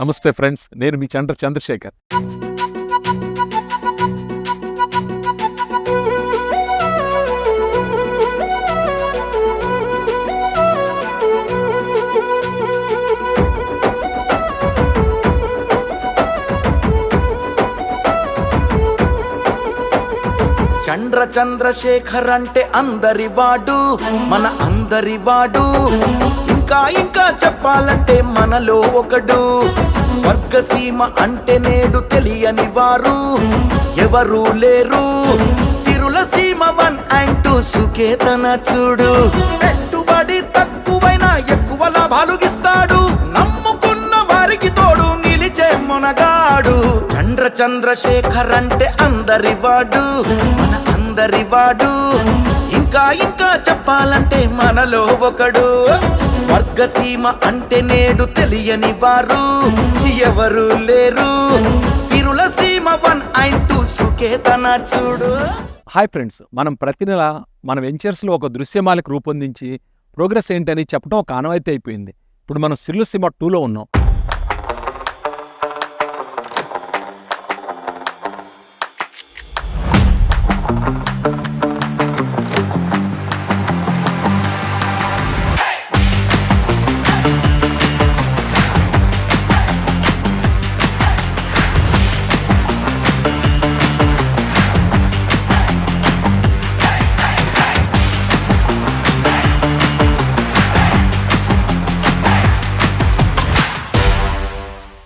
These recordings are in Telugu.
నమస్తే ఫ్రెండ్స్, నేను మీ చంద్రశేఖర్. చంద్రశేఖర్ అంటే అందరి వాడు, మన అందరి వాడు. ఇంకా చెప్పాలంటే మనలో ఒకడు. స్వర్గసీమ అంటే నేడు తెలియని వారు ఎవరు లేరు. సిరుల సీమ 1 and 2 సుకేతన చూడు. పెట్టుబడి తక్కువైనా ఎక్కువ లాభాలు ఇస్తాడు. నమ్ముకున్న వారికి తోడు నిలిచే మునగాడు. చంద్రశేఖర్ అంటే అందరి వాడు, మన అందరి వాడు. ఇంకా చెప్పాలంటే మనలో ఒకడు. స్వర్గసీమ అంటే నేడు తెలియని వారు ఎవరు లేరు. సిరుల సీమ 1 and 2 సుకేతన చూడు. హాయ్ ఫ్రెండ్స్, మనం ప్రతి నెల మన వెంచర్స్లో ఒక దృశ్యమాలిక రూపొందించి ప్రోగ్రెస్ ఏంటని చెప్పడం ఒక ఆనవాయితీ అయిపోయింది. ఇప్పుడు మనం సిరుల సీమ 2లో ఉన్నాం.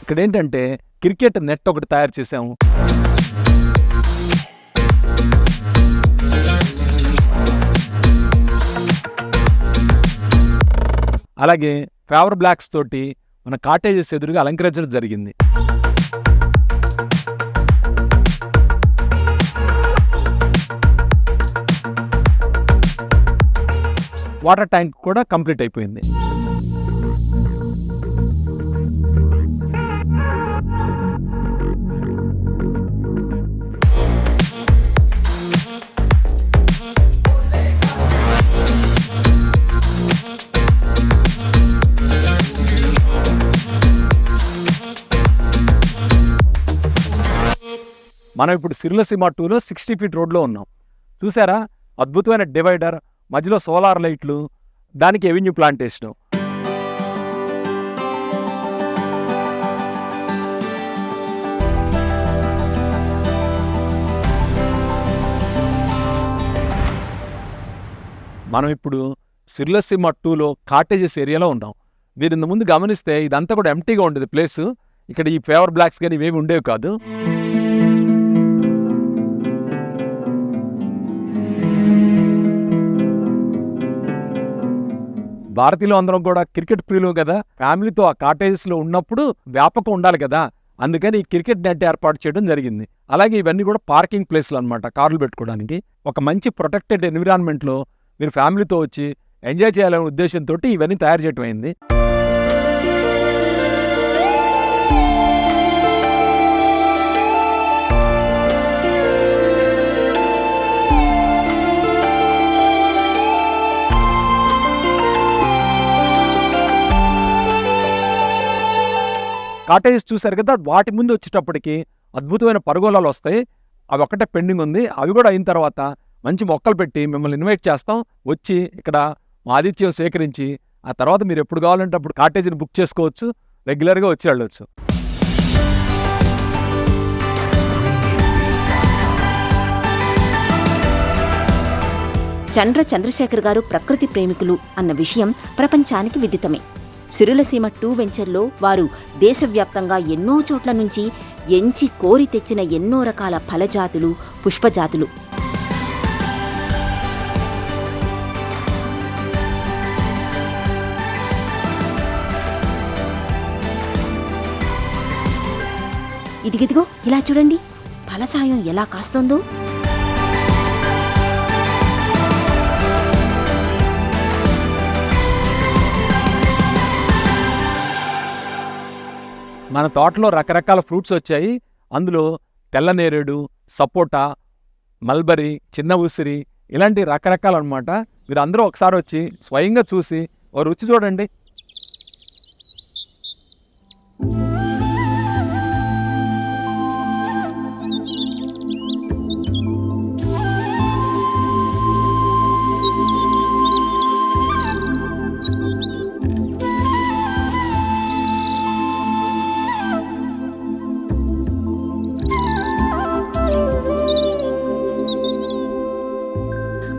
ఇక్కడ ఏంటంటే క్రికెట్ నెట్ ఒకటి తయారు చేసాము. అలాగే ఫేవర్ బ్లాక్స్ తోటి మన కాటేజెస్ ఎదురుగా అలంకరించడం జరిగింది. వాటర్ ట్యాంక్ కూడా కంప్లీట్ అయిపోయింది. మనం ఇప్పుడు సిరుల సీమ 2లో 60 feet రోడ్లో ఉన్నాం. చూసారా, అద్భుతమైన డివైడర్, మధ్యలో సోలార్ లైట్లు, దానికి ఎవెన్యూ ప్లాంటేషన్. మనం ఇప్పుడు సిరుల సీమ 2లో కాటేజెస్ ఏరియాలో ఉన్నాం. మీరు ఇంత ముందు గమనిస్తే ఇదంతా కూడా ఎంటీగా ఉండేది ప్లేసు. ఇక్కడ ఈ ఫేవర్ బ్లాక్స్ కానీ ఇవేమి ఉండేవి కాదు. భారతీయులు అందరం కూడా క్రికెట్ ప్రియులు కదా, ఫ్యామిలీతో ఆ కాటేజెస్లో ఉన్నప్పుడు వ్యాపకం ఉండాలి కదా, అందుకని ఈ క్రికెట్ నెట్ ఏర్పాటు చేయడం జరిగింది. అలాగే ఇవన్నీ కూడా పార్కింగ్ ప్లేస్లు అనమాట, కార్లు పెట్టుకోవడానికి. ఒక మంచి ప్రొటెక్టెడ్ ఎన్విరాన్మెంట్లో మీరు ఫ్యామిలీతో వచ్చి ఎంజాయ్ చేయాలనే ఉద్దేశంతో ఇవన్నీ తయారు చేయడం అయింది. కాటేజెస్ చూశారు కదా, వాటి ముందు వచ్చేటప్పటికి అద్భుతమైన పరుగోళాలు వస్తాయి. అవి ఒక్కటే పెండింగ్ ఉంది. అవి కూడా అయిన తర్వాత మంచి మొక్కలు పెట్టి మిమ్మల్ని ఇన్వైట్ చేస్తాం. వచ్చి ఇక్కడ మా ఆతిథ్యం సేకరించి ఆ తర్వాత మీరు ఎప్పుడు కావాలంటే అప్పుడు కాటేజీని బుక్ చేసుకోవచ్చు, రెగ్యులర్గా వచ్చి వెళ్ళవచ్చు. చంద్రశేఖర్ గారు ప్రకృతి ప్రేమికులు అన్న విషయం ప్రపంచానికి విదితమే. సిరుల సీమ 2 వెంచర్లో వారు దేశవ్యాప్తంగా ఎన్నో చోట్ల నుంచి ఎంచి కోరి తెచ్చిన ఎన్నో రకాల ఫలజాతులు, పుష్పజాతులు, ఇదిగిదిగో ఇలా చూడండి, ఫలసాయం ఎలా కాస్తుందో. మన తోటలో రకరకాల ఫ్రూట్స్ వచ్చాయి. అందులో తెల్లనేరేడు, సపోటా, మల్బరీ, చిన్న ఉసిరి, ఇలాంటి రకరకాలు అనమాట. మీరు అందరూ ఒకసారి వచ్చి స్వయంగా చూసి ఓ రుచి చూడండి.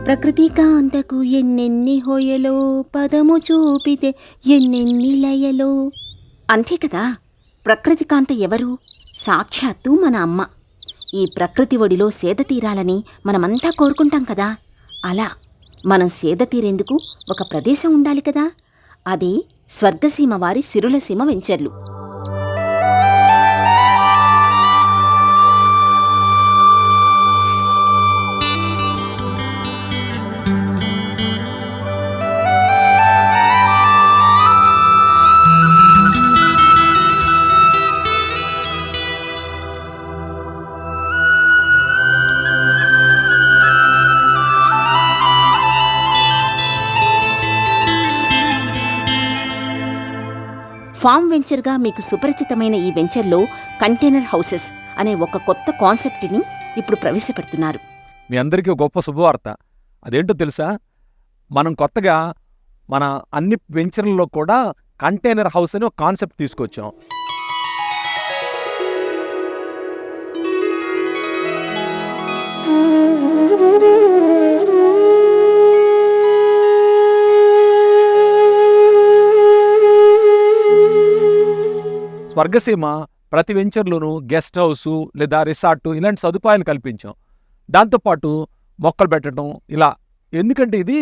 ప్రకృతి కాంతకు ఎన్నెన్ని హోయలో, పదము చూపితే ఎన్నెన్ని లయలో. అంతే కదా, ప్రకృతి కాంత ఎవరు? సాక్షాత్తు మన అమ్మ. ఈ ప్రకృతి ఒడిలో సేద తీరాలని మనమంతా కోరుకుంటాం కదా. అలా మనం సేద తీరేందుకు ఒక ప్రదేశం ఉండాలి కదా. అది స్వర్గసీమ వారి సిరులసీమ వెంచర్లు. ఫామ్ వెంచర్గా మీకు సుపరిచితమైన ఈ వెంచర్లో కంటైనర్ హౌసెస్ అనే ఒక కొత్త కాన్సెప్ట్ని ఇప్పుడు ప్రవేశపెడుతున్నారు. మీ అందరికీ ఒక గొప్ప శుభవార్త. అదేంటో తెలుసా? మనం కొత్తగా మన అన్ని వెంచర్లలో కూడా కంటైనర్ హౌస్ అని ఒక కాన్సెప్ట్ తీసుకొచ్చాం. స్వర్గసీమ ప్రతి వెంచర్లోనూ గెస్ట్ హౌసు లేదా రిసార్టు ఇలాంటి సదుపాయాలు కల్పించాం. దాంతోపాటు మొక్కలు పెట్టడం ఇలా. ఎందుకంటే ఇది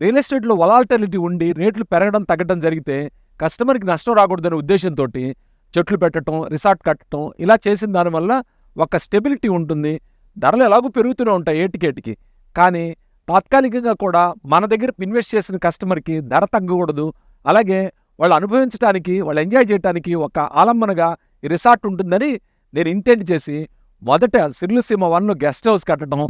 రియల్ ఎస్టేట్లో వలాటిలిటీ ఉండి రేట్లు పెరగడం తగ్గడం జరిగితే కస్టమర్కి నష్టం రాకూడదనే ఉద్దేశంతో చెట్లు పెట్టడం, రిసార్ట్ కట్టడం ఇలా చేసిన దానివల్ల ఒక స్టెబిలిటీ ఉంటుంది. ధరలు ఎలాగూ పెరుగుతూనే ఉంటాయి ఏటికేటికి. కానీ తాత్కాలికంగా కూడా మన దగ్గర ఇన్వెస్ట్ చేసిన కస్టమర్కి ధర తగ్గకూడదు. అలాగే వాళ్ళు అనుభవించడానికి, వాళ్ళు ఎంజాయ్ చేయడానికి ఒక ఆలంబనగా ఈ రిసార్ట్ ఉంటుందని నేను ఇంటెంట్ చేసి మొదట సిరులసీమ 1లో గెస్ట్ హౌస్ కట్టడం,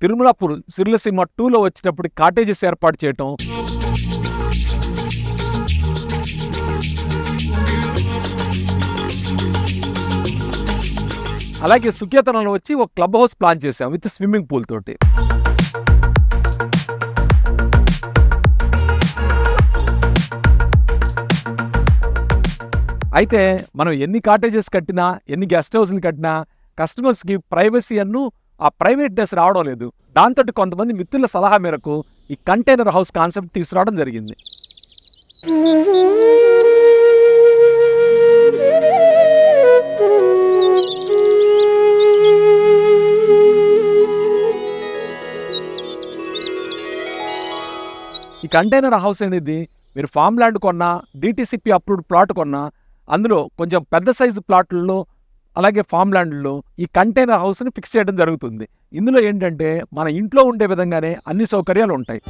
తిరుమలాపూర్ సిరులసీమ 2లో వచ్చేటప్పుడు కాటేజెస్ ఏర్పాటు చేయటం, అలాగే సుఖ్యాతనంలో వచ్చి ఒక క్లబ్ హౌస్ ప్లాన్ చేశాం విత్ స్విమ్మింగ్ పూల్ తోటి. అయితే మనం ఎన్ని కాటేజెస్ కట్టినా, ఎన్ని గెస్ట్ హౌస్లు కట్టినా కస్టమర్స్కి ప్రైవసీ ఆ ప్రైవేట్నెస్ రావడం లేదు. దాంతో కొంతమంది మిత్రుల సలహా మేరకు ఈ కంటైనర్ హౌస్ కాన్సెప్ట్ తీసుకురావడం జరిగింది. ఈ కంటైనర్ హౌస్ అనేది మీరు ఫామ్ ల్యాండ్ కొన్నా, DTCP అప్రూవ్డ్ ప్లాట్ కొన్నా, అందులో కొంచెం పెద్ద సైజు ప్లాట్లలో అలాగే ఫామ్ ల్యాండ్లో ఈ కంటైనర్ హౌస్ని ఫిక్స్ చేయడం జరుగుతుంది. ఇందులో ఏంటంటే మన ఇంట్లో ఉండే విధంగానే అన్ని సౌకర్యాలు ఉంటాయి.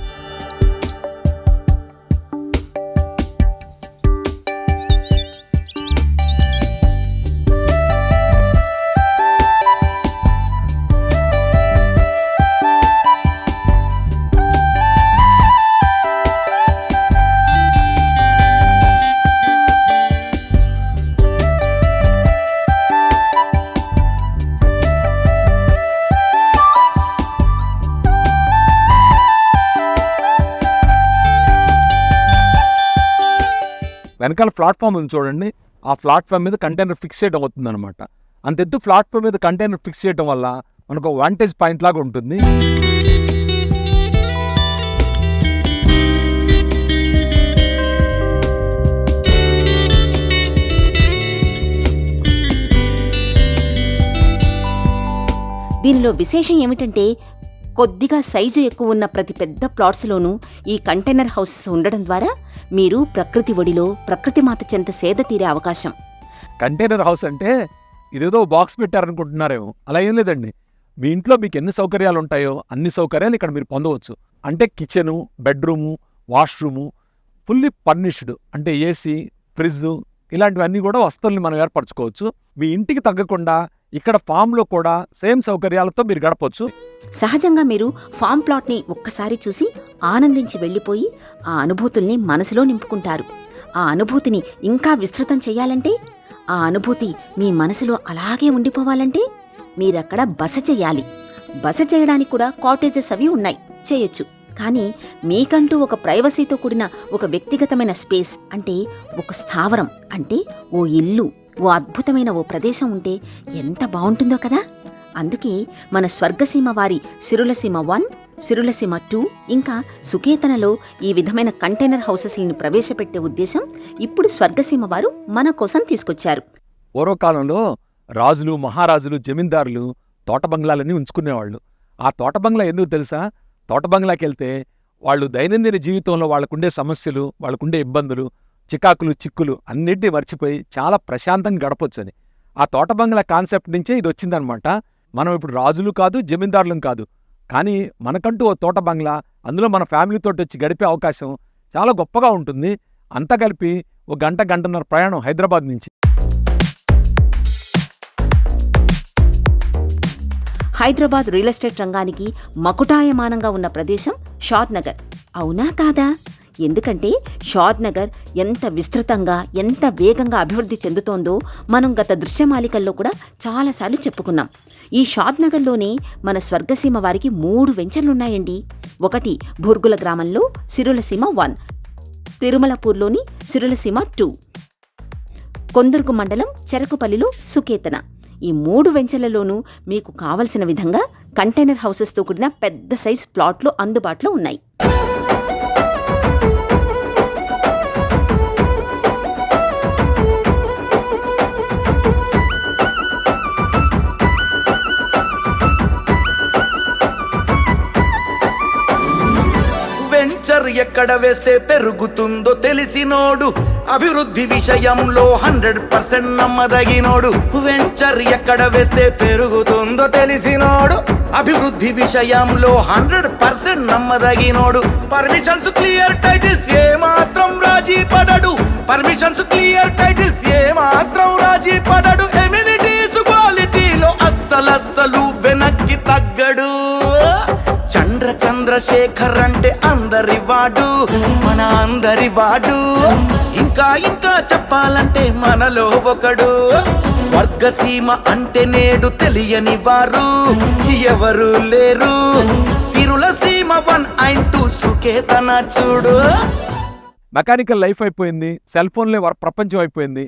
వెనకాల ప్లాట్ఫామ్ ఉంది చూడండి. ఆ ప్లాట్ఫామ్ మీద కంటైనర్ ఫిక్స్ చేయడం అవుతుంది అనమాట. అంతెత్తు ప్లాట్ఫామ్ మీద కంటైనర్ ఫిక్స్ చేయడం వల్ల మనకు వాంటేజ్ పాయింట్ లాగా ఉంటుంది. దీనిలో విశేషం ఏమిటంటే కొద్దిగా సైజు ఎక్కువ ఉన్న ప్రతి పెద్ద ప్లాట్స్లోనూ ఈ కంటైనర్ హౌసెస్ ఉండడం ద్వారా మీరు ప్రకృతి ఒడిలో ప్రకృతి మాత చెంత సేద తీరే అవకాశం. కంటైనర్ హౌస్ అంటే ఇదేదో బాక్స్ పెట్టారనుకుంటున్నారేమో. అలా ఏం లేదండి. మీ ఇంట్లో మీకు ఎన్ని సౌకర్యాలు ఉంటాయో అన్ని సౌకర్యాలు ఇక్కడ మీరు పొందవచ్చు. అంటే kitchen, bedroom, washroom fully furnished. అంటే AC, ఫ్రిడ్జ్ ఇలాంటివన్నీ కూడా వస్తువుల్ని మనం ఏర్పరచుకోవచ్చు. మీ ఇంటికి తగ్గకుండా ఇక్కడ ఫామ్లో కూడా సేమ్ సౌకర్యాలతో మీరు గడపవచ్చు. సహజంగా మీరు ఫామ్ ప్లాట్ని ఒక్కసారి చూసి ఆనందించి వెళ్ళిపోయి ఆ అనుభూతుల్ని మనసులో నింపుకుంటారు. ఆ అనుభూతిని ఇంకా విస్తృతం చెయ్యాలంటే, ఆ అనుభూతి మీ మనసులో అలాగే ఉండిపోవాలంటే మీరక్కడ బస చెయ్యాలి. బస చేయడానికి కూడా కాటేజెస్ అవి ఉన్నాయి, చేయొచ్చు. కానీ మీకంటూ ఒక ప్రైవసీతో కూడిన ఒక వ్యక్తిగతమైన స్పేస్, అంటే ఒక స్థావరం, అంటే ఓ ఇల్లు, ఓ ప్రదేశం ఉంటే ఎంత బావుంటుందో కదా. అందుకే మన స్వర్గసీమ వారి సిరులసీమ 1, సిరులసీమ 2 ఇంకా సుకేతనలో ఈ విధమైన కంటైనర్ హౌసెస్లను ప్రవేశపెట్టే ఉద్దేశం ఇప్పుడు స్వర్గసీమ వారు మన కోసం తీసుకొచ్చారు. పూర్వకాలంలో రాజులు, మహారాజులు, జమీందారులు తోట బంగ్లాలన్నీ ఉంచుకునేవాళ్ళు. ఆ తోట బంగ్లా ఎందుకు తెలుసా? తోట బంగ్లాకెళ్తే వాళ్ళు దైనందిన జీవితంలో వాళ్ళకుండే సమస్యలు, వాళ్ళకుండే ఇబ్బందులు, చికాకులు, చిక్కులు అన్నిటినీ మర్చిపోయి చాలా ప్రశాంతంగా గడపొచ్చని. ఆ తోట బంగ్లా కాన్సెప్ట్ నుంచే ఇది వచ్చిందనమాట. మనం ఇప్పుడు రాజులు కాదు, జమీందారులం కాదు, కానీ మనకంటూ ఓ తోట బంగ్లా, అందులో మన ఫ్యామిలీతో వచ్చి గడిపే అవకాశం చాలా గొప్పగా ఉంటుంది. అంతా కలిపి ఓ గంటన్నర ప్రయాణం హైదరాబాద్ నుంచి. హైదరాబాద్ రియల్ ఎస్టేట్ రంగానికి మకుటాయమానంగా ఉన్న ప్రదేశం షాద్ నగర్. అవునా కాదా? ఎందుకంటే షాద్ నగర్ ఎంత విస్తృతంగా, ఎంత వేగంగా అభివృద్ధి చెందుతోందో మనం గత దృశ్యమాలికల్లో కూడా చాలాసార్లు చెప్పుకున్నాం. ఈ షాద్ నగర్లోనే మన స్వర్గసీమ వారికి 3 వెంచర్లున్నాయండి. ఒకటి బుర్గుల గ్రామంలో సిరులసీమ 1, తిరుమలపూర్లోని సిరులసీమ 2, కొందుర్గు మండలం చెరకుపల్లిలో సుకేతన. ఈ 3 వెంచర్లలోనూ మీకు కావలసిన విధంగా కంటైనర్ హౌసెస్తో కూడిన పెద్ద సైజ్ ప్లాట్లు అందుబాటులో ఉన్నాయి. వెంచర్ ఎక్కడ వేస్తే పెరుగుతుందో తెలిసినోడు, అభివృద్ధి విషయంలో 100% నమ్మదగినోడు. వెంచర్ ఎక్కడ వేస్తే పెరుగుతుందో తెలిసినోడు, అభివృద్ధి విషయంలో 100% నమ్మదగినోడు. పర్మిషన్స్ క్లియర్, టైటిల్స్ ఏ మాత్రం రాజీ పడడు. పర్మిషన్స్ క్లియర్, టైటిల్స్ ఏ మాత్రం రాజీ పడడు. ఎమ్యూనిటీస్ క్వాలిటీలో అస్సలు వెనక్కి తగ్గడు. చంద్రశేఖర్ అంటే అందరి వాడు, మన అందరి వాడు. ఇంకా చెప్పాలంటే మనలో ఒకడు. స్వర్గసీమ అంటే నేడు తెలియని వారు ఎవరు లేరు. సిరులసీమ 1 and 2 సుకేతన చూడు. మెకానికల్ లైఫ్ అయిపోయింది, సెల్ ఫోన్లే ప్రపంచం అయిపోయింది.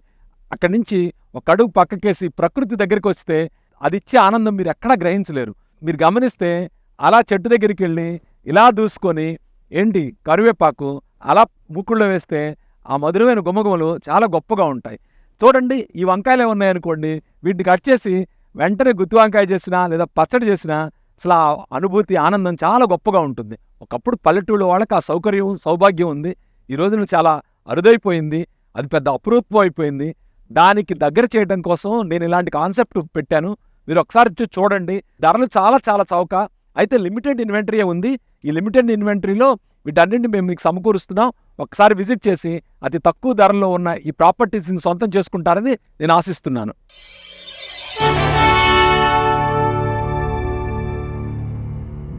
అక్కడి నుంచి ఒక అడుగు పక్కకేసి ప్రకృతి దగ్గరికి వస్తే అదిచ్చే ఆనందం మీరు ఎక్కడా గ్రహించలేరు. మీరు గమనిస్తే అలా చెట్టు దగ్గరికి వెళ్ళి ఇలా దూసుకొని ఏంటి కరివేపాకు అలా ముక్కుల్లో వేస్తే ఆ మధురమైన గుమగుమలు చాలా గొప్పగా ఉంటాయి. చూడండి, ఈ వంకాయలు ఉన్నాయనుకోండి, వీటిని కట్ చేసి వెంటనే గుత్తి వంకాయ చేసినా లేదా పచ్చడి చేసినా అసలు ఆ అనుభూతి, ఆనందం చాలా గొప్పగా ఉంటుంది. ఒకప్పుడు పల్లెటూళ్ళ వాళ్ళకి ఆ సౌకర్యం, సౌభాగ్యం ఉంది. ఈ రోజున చాలా అరుదైపోయింది, అది పెద్ద అపురూపం అయిపోయింది. దానికి దగ్గర చేయడం కోసం నేను ఇలాంటి కాన్సెప్ట్ పెట్టాను. మీరు ఒకసారి చూడండి. ధరలు చాలా చౌక. అయితే లిమిటెడ్ ఇన్వెంటరీ ఉంది. ఈ లిమిటెడ్ ఇన్వెంటరీలో వీటన్నింటిని మేము మీకు సమకూరుస్తున్నాం. ఒకసారి విజిట్ చేసి అతి తక్కువ ధరలో ఉన్న ఈ ప్రాపర్టీస్ని సొంతం చేసుకుంటారని నేను ఆశిస్తున్నాను.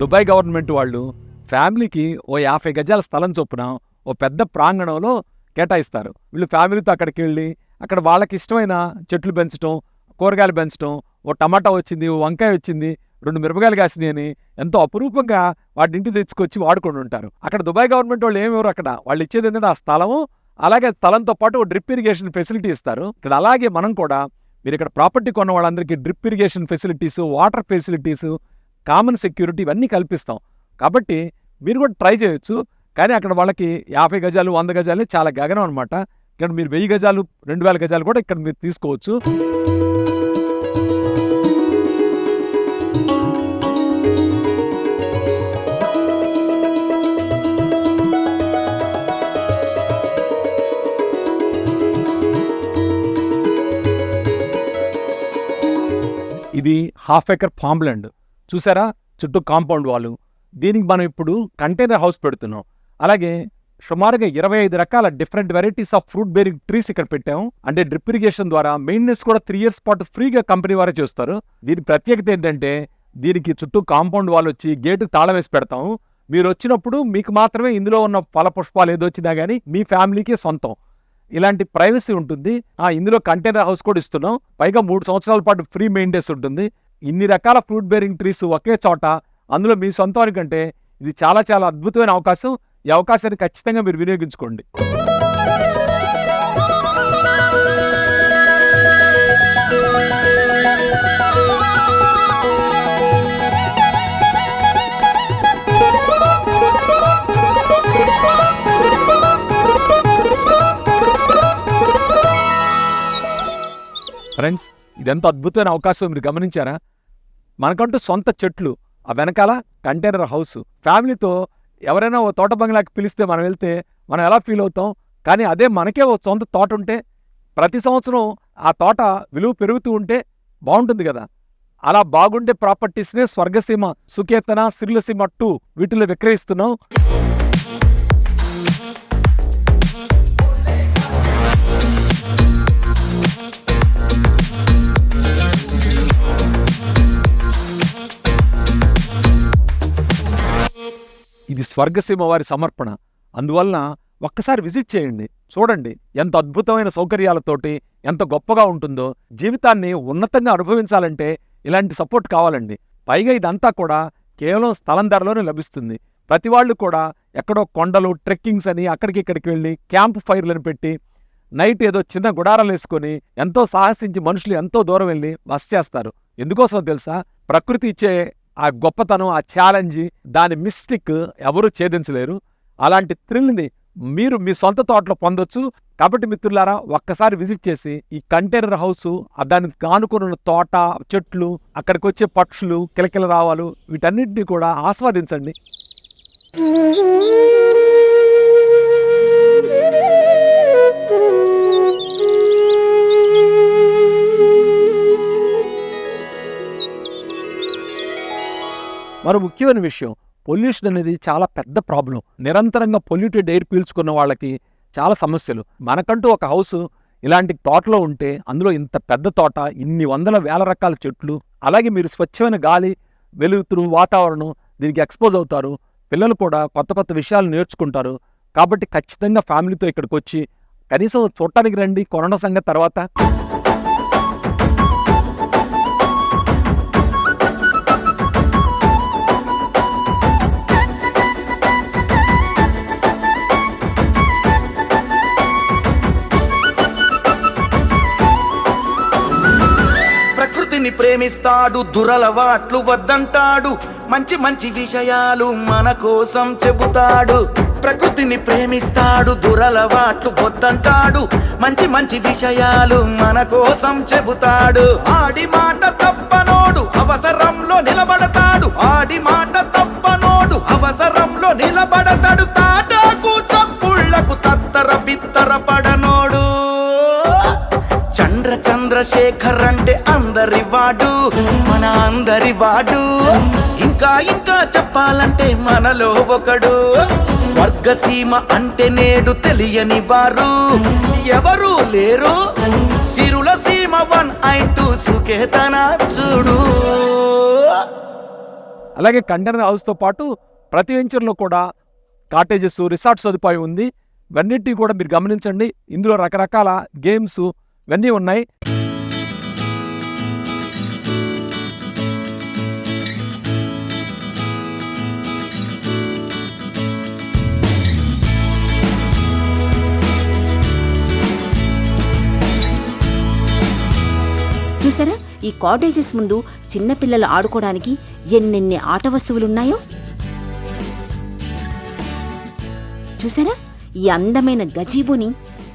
దుబాయ్ గవర్నమెంట్ వాళ్ళు ఫ్యామిలీకి ఓ 50 గజాల స్థలం చొప్పున ఓ పెద్ద ప్రాంగణంలో కేటాయిస్తారు. వీళ్ళు ఫ్యామిలీతో అక్కడికి వెళ్ళి అక్కడ వాళ్ళకి ఇష్టమైన చెట్లు పెంచడం, కూరగాయలు పెంచడం, ఓ టమాటా వచ్చింది, ఓ వంకాయ వచ్చింది, 2 మిరపకాయలు కాసినాయి అని ఎంతో అపురూపంగా వాటి ఇంటికి తెచ్చుకొచ్చి వాడుకొని ఉంటారు. అక్కడ దుబాయ్ గవర్నమెంట్ వాళ్ళు ఏమెవరు, అక్కడ వాళ్ళు ఇచ్చేది ఏంటంటే ఆ స్థలము, అలాగే స్థలంతో పాటు ఓ డ్రిప్ ఇరిగేషన్ ఫెసిలిటీ ఇస్తారు. ఇక్కడ అలాగే మనం కూడా మీరు ఇక్కడ ప్రాపర్టీ కొన్న వాళ్ళందరికీ drip irrigation facilities, water facilities, common security ఇవన్నీ కల్పిస్తాం. కాబట్టి మీరు కూడా ట్రై చేయొచ్చు. కానీ అక్కడ వాళ్ళకి 50 గజాలు 100 గజాలే చాలా గగనం అనమాట. ఇక్కడ మీరు 1000 గజాలు 2000 గజాలు కూడా ఇక్కడ మీరు తీసుకోవచ్చు. ఇది 1/2 ఎకర్ ఫామ్ ల్యాండ్ చూసారా, చుట్టూ కాంపౌండ్ వాళ్ళు. దీనికి మనం ఇప్పుడు కంటైనర్ హౌస్ పెడుతున్నాం. అలాగే సుమారుగా 25 రకాల different varieties of fruit bearing trees ఇక్కడ పెట్టాము. అంటే డ్రిప్ ఇరిగేషన్ ద్వారా మెయింటెనెన్స్ కూడా 3 years పాటు ఫ్రీగా కంపెనీ వారే చేస్తారు. దీని ప్రత్యేకత ఏంటంటే దీనికి చుట్టూ కాంపౌండ్ వాళ్ళు వచ్చి గేటు తాళం వేసి పెడతాము. మీరు వచ్చినప్పుడు మీకు మాత్రమే ఇందులో ఉన్న ఫల పుష్పాలు ఏదొచ్చినా కానీ మీ ఫ్యామిలీకి సొంతం. ఇలాంటి ప్రైవసీ ఉంటుంది. ఇందులో కంటైనర్ హౌస్ కూడా ఇస్తున్నాం. పైగా 3 సంవత్సరాల పాటు ఫ్రీ మెయింటెనెన్స్ ఉంటుంది. ఇన్ని రకాల ఫ్రూట్ బేరింగ్ ట్రీస్ ఒకే చోట, అందులో మీ సొంతానికంటే ఇది చాలా అద్భుతమైన అవకాశం. ఈ అవకాశాన్ని ఖచ్చితంగా మీరు వినియోగించుకోండి. ఫ్రెండ్స్, ఇదెంత అద్భుతమైన అవకాశం మీరు గమనించారా? మనకంటూ సొంత చెట్లు, ఆ వెనకాల కంటైనర్ హౌస్. ఫ్యామిలీతో ఎవరైనా ఓ తోట బంగ్లాకి పిలిస్తే మనం వెళ్తే మనం ఎలా ఫీల్ అవుతాం? కానీ అదే మనకే ఓ సొంత తోట ఉంటే, ప్రతి సంవత్సరం ఆ తోట విలువ పెరుగుతూ ఉంటే బాగుంటుంది కదా. అలా బాగుండే ప్రాపర్టీస్నే స్వర్గసీమ, సుకేతన, సిరులసీమ 2 వీటిలో విక్రయిస్తున్నాం. ఇది స్వర్గసీమ వారి సమర్పణ. అందువలన ఒక్కసారి విజిట్ చేయండి, చూడండి ఎంత అద్భుతమైన సౌకర్యాలతోటి ఎంత గొప్పగా ఉంటుందో. జీవితాన్ని ఉన్నతంగా అనుభవించాలంటే ఇలాంటి సపోర్ట్ కావాలండి. పైగా ఇదంతా కూడా కేవలం స్థలం ధరలోనే లభిస్తుంది. ప్రతి వాళ్ళు కూడా ఎక్కడో కొండలు, ట్రెక్కింగ్స్ అని అక్కడికి ఇక్కడికి వెళ్ళి క్యాంప్ ఫైర్లను పెట్టి నైట్ ఏదో చిన్న గుడారాలు వేసుకొని ఎంతో సాహసించి మనుషులు ఎంతో దూరం వెళ్ళి బస చేస్తారు. ఎందుకోసం తెలుసా? ప్రకృతి ఇచ్చే ఆ గొప్పతనం, ఆ ఛాలెంజ్, దాని మిస్టిక్ ఎవరూ ఛేదించలేరు. అలాంటి థ్రిల్ని మీరు మీ సొంత తోటలో పొందొచ్చు. కాబట్టి మిత్రులారా, ఒక్కసారి విజిట్ చేసి ఈ కంటైనర్ హౌస్, దానికి కానుకొనున్న తోట, చెట్లు, అక్కడికి వచ్చే పక్షులు, కిలకిల రావాలు, వీటన్నిటిని కూడా ఆస్వాదించండి. మరో ముఖ్యమైన విషయం, పొల్యూషన్ అనేది చాలా పెద్ద ప్రాబ్లం. నిరంతరంగా పొల్యూటెడ్ ఎయిర్ పీల్చుకున్న వాళ్ళకి చాలా సమస్యలు. మనకంటూ ఒక హౌస్ ఇలాంటి తోటలో ఉంటే, అందులో ఇంత పెద్ద తోట, ఇన్ని వందల వేల రకాల చెట్లు, అలాగే మీరు స్వచ్ఛమైన గాలి, వెలుతురు, వాతావరణం దీనికి ఎక్స్పోజ్ అవుతారు. పిల్లలు కూడా కొత్త కొత్త విషయాలు నేర్చుకుంటారు. కాబట్టి ఖచ్చితంగా ఫ్యామిలీతో ఇక్కడికి వచ్చి కనీసం చూడటానికి రండి. కరోనా సంగతి తర్వాత. ప్రకృతిని ప్రేమిస్తాడు, దురలవాట్లు వద్దంటాడు, మంచి మంచి విషయాలు మన కోసం చెబుతాడు. ప్రకృతిని ప్రేమిస్తాడు, దురలవాట్లు వద్దంటాడు, మంచి మంచి విషయాలు మన కోసం చెబుతాడు. ఆడి మాట తప్పనోడు అవసరంలో నిలబడతాడు, ఆడి మాట తప్పనోడు అవసరంలో నిలబడతాడు. తాటాకు చప్పుళ్లకు తత్తర బిత్తర పడనోడు. చంద్రశేఖర్ అంటే అందరి వాడు, మన అందరి వాడు. ఇంకా ఇంకా చెప్పాలంటే మనలో ఒకడు. స్వర్గసీమ అంటే నేడు తెలియని వారు ఎవరు లేరు. సిరులసీమ 1 సుకేతన చూడు. అలాగే కంటైనర్ హౌస్తో పాటు ప్రతి వెంచర్లో కూడా కాటేజెస్, రిసార్ట్ సదుపాయం ఉంది. ఇవన్నిటినీ కూడా మీరు గమనించండి. ఇందులో రకరకాల గేమ్స్ ఇవన్నీ ఉన్నాయి. చూసారా, ఈ కాటేజెస్ ముందు చిన్నపిల్లలు ఆడుకోవడానికి ఎన్నెన్ని ఆట వస్తువులున్నాయో. చూసారా, ఈ అందమైన గజీబోని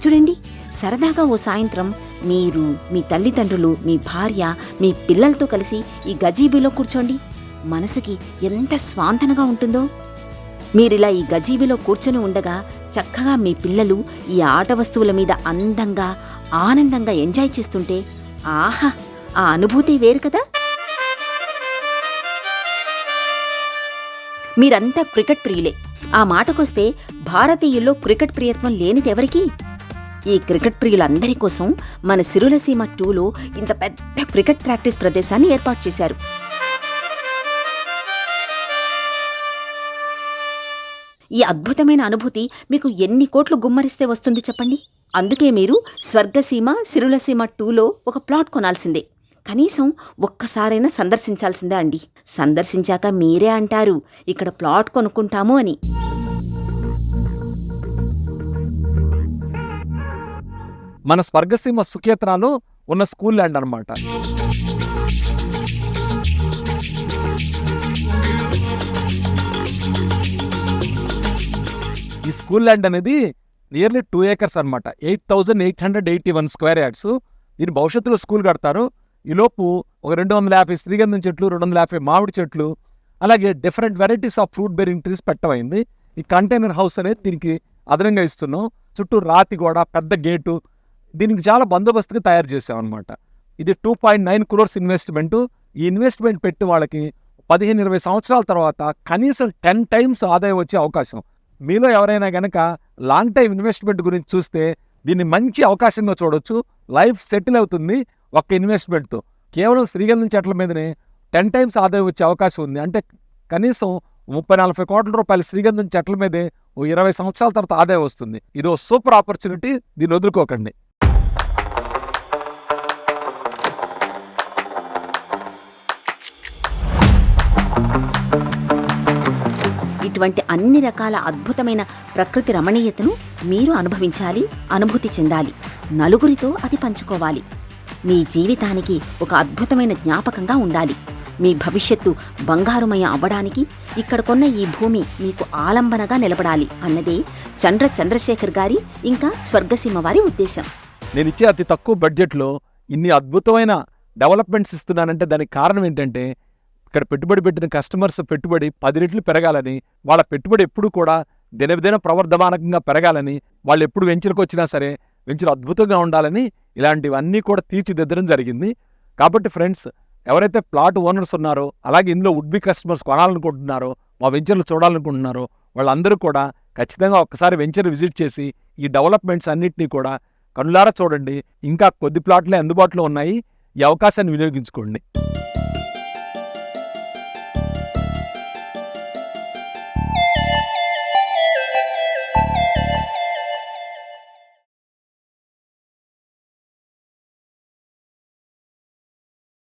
చూడండి. సరదాగా ఓ సాయంత్రం మీరు, మీ తల్లిదండ్రులు, మీ భార్య, మీ పిల్లలతో కలిసి ఈ గజీబీలో కూర్చోండి. మనసుకి ఎంత స్వాంతనగా ఉంటుందో. మీరిలా ఈ గజీబీలో కూర్చొని ఉండగా చక్కగా మీ పిల్లలు ఈ ఆట వస్తువుల మీద అందంగా, ఆనందంగా ఎంజాయ్ చేస్తుంటే, ఆహా, ఆ అనుభూతి వేరు కదా. మీరంతా క్రికెట్ ప్రియులే. ఆ మాటకొస్తే భారతీయుల్లో క్రికెట్ ప్రియత్వం లేనిదెవరికి? ఈ క్రికెట్ ప్రియులందరి కోసం మన సిరులసీమ 2లో ఇంత పెద్ద క్రికెట్ ప్రాక్టీస్ ప్రదేశాన్ని ఏర్పాటు చేశారు. ఈ అద్భుతమైన అనుభూతి మీకు ఎన్ని కోట్లు గుమ్మరిస్తే వస్తుంది చెప్పండి. అందుకే మీరు స్వర్గసీమ, సిరులసీమ 2లో ఒక ప్లాట్ కొనాల్సిందే. కనీసం ఒక్కసారైనా సందర్శించాల్సిందే అండి. సందర్శించాక మీరే అంటారు ఇక్కడ ప్లాట్ కొనుక్కుంటాము అని. మన స్వర్గసీమ సుకేతనాలో ఉన్న స్కూల్ ల్యాండ్ అన్నమాట. ఈ స్కూల్ ల్యాండ్ అనేది నియర్లీ 2 acres అనమాట. 8,881 స్క్వేర్ యార్డ్స్. దీని భవిష్యత్తులో స్కూల్ కడతారు. ఈలోపు ఒక 250 శ్రీగంధం చెట్లు, 250 మామిడి చెట్లు, అలాగే different varieties of fruit bearing trees పెట్టమైంది. ఈ కంటైనర్ హౌస్ అనేది దీనికి అదనంగా ఇస్తున్నాం. చుట్టూ రాతి గోడ, పెద్ద గేటు, దీనికి చాలా బందోబస్తుగా తయారు చేసామన్నమాట. ఇది 2.9 crores ఇన్వెస్ట్మెంటు. ఈ ఇన్వెస్ట్మెంట్ పెట్టి వాళ్ళకి 15-20 సంవత్సరాల తర్వాత కనీసం 10 times ఆదాయం వచ్చే అవకాశం. మీలో ఎవరైనా గనక లాంగ్ టైం ఇన్వెస్ట్మెంట్ గురించి చూస్తే దీన్ని మంచి అవకాశంగా చూడొచ్చు. లైఫ్ సెటిల్ అవుతుంది ఒక్క ఇన్వెస్ట్మెంట్తో. కేవలం శ్రీగంధం చెట్ల మీదనే 10 times ఆదాయం వచ్చే అవకాశం ఉంది. అంటే కనీసం 30-40 కోట్ల రూపాయల శ్రీగంధం చెట్ల మీదే 20 సంవత్సరాల తర్వాత ఆదాయం వస్తుంది. ఇదో సూపర్ ఆపర్చునిటీ, దీన్ని వదులుకోకండి. ఇటువంటి అన్ని రకాల అద్భుతమైన ప్రకృతి రమణీయతను మీరు అనుభవించాలి, అనుభూతి చెందాలి, నలుగురితో అది పంచుకోవాలి. మీ జీవితానికి ఒక అద్భుతమైన జ్ఞాపకంగా ఉండాలి. మీ భవిష్యత్తు బంగారుమయం అవ్వడానికి ఇక్కడ కొన్న ఈ భూమి మీకు ఆలంబనగా నిలబడాలి అన్నదే చంద్రశేఖర్ గారి ఇంకా స్వర్గసీమ వారి ఉద్దేశం. నేను ఇచ్చే అతి తక్కువ బడ్జెట్లో ఇన్ని అద్భుతమైన డెవలప్మెంట్స్ ఇస్తున్నానంటే దానికి కారణం ఏంటంటే, ఇక్కడ పెట్టుబడి పెట్టిన కస్టమర్స్ పెట్టుబడి 10 రెట్లు పెరగాలని, వాళ్ళ పెట్టుబడి ఎప్పుడు కూడా దినదిన ప్రవర్ధమానకంగా పెరగాలని, వాళ్ళు ఎప్పుడు వెంచర్కి వచ్చినా సరే వెంచర్ అద్భుతంగా ఉండాలని ఇలాంటివన్నీ కూడా తీర్చిదిద్దడం జరిగింది. కాబట్టి ఫ్రెండ్స్, ఎవరైతే ప్లాట్ ఓనర్స్ ఉన్నారో, అలాగే ఇందులో వుడ్ బి కస్టమర్స్ కొనాలనుకుంటున్నారో, మా వెంచర్లు చూడాలనుకుంటున్నారో, వాళ్ళందరూ కూడా ఖచ్చితంగా ఒక్కసారి వెంచర్ విజిట్ చేసి ఈ డెవలప్మెంట్స్ అన్నింటినీ కూడా కనులారా చూడండి. ఇంకా కొద్ది ప్లాట్లే అందుబాటులో ఉన్నాయి. ఈ అవకాశాన్ని వినియోగించుకోండి.